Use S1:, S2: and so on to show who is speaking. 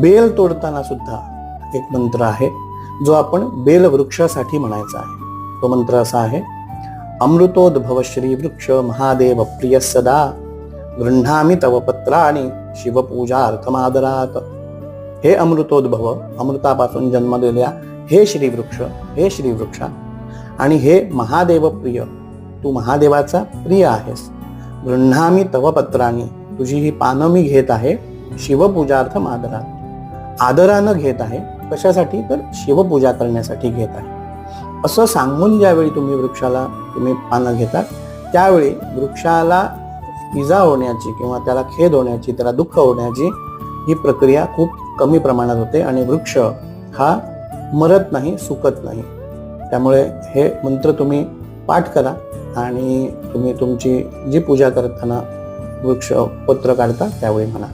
S1: Bell तोडताना सुद्धा एक मंत्र आहे जो आपण बेल वृक्षासाठी म्हणायचा आहे. तो मंत्र असा आहे: अमृतोद्भव श्री वृक्ष महादेव प्रिय सदा गृह्णामि तव पत्राणि शिवपूजार्थमादरात. हे अमृतोद्भव, अमृतापासून जन्मलेल्या हे श्रीवृक्षा आणि हे महादेव प्रिय, तू महादेवाचा प्रिय आहेस. गृह्णामि तव पत्राणि, तुझी ही पानं मी घेत आहे शिवपूजार्थ आदरात, आदरानं घेत आहे. कशासाठी? तर शिवपूजा करण्यासाठी घेत आहे. असं सांगून ज्यावेळी तुम्ही पानं घेतात त्यावेळी वृक्षाला इजा होण्याची किंवा त्याला खेद होण्याची, त्याला दुःख होण्याची ही प्रक्रिया खूप कमी प्रमाणात होते आणि वृक्ष हा मरत नाही, सुकत नाही. त्यामुळे हे मंत्र तुम्ही पाठ करा आणि तुम्ही तुमची जी पूजा करताना वृक्ष पत्र काढता त्यावेळी म्हणा.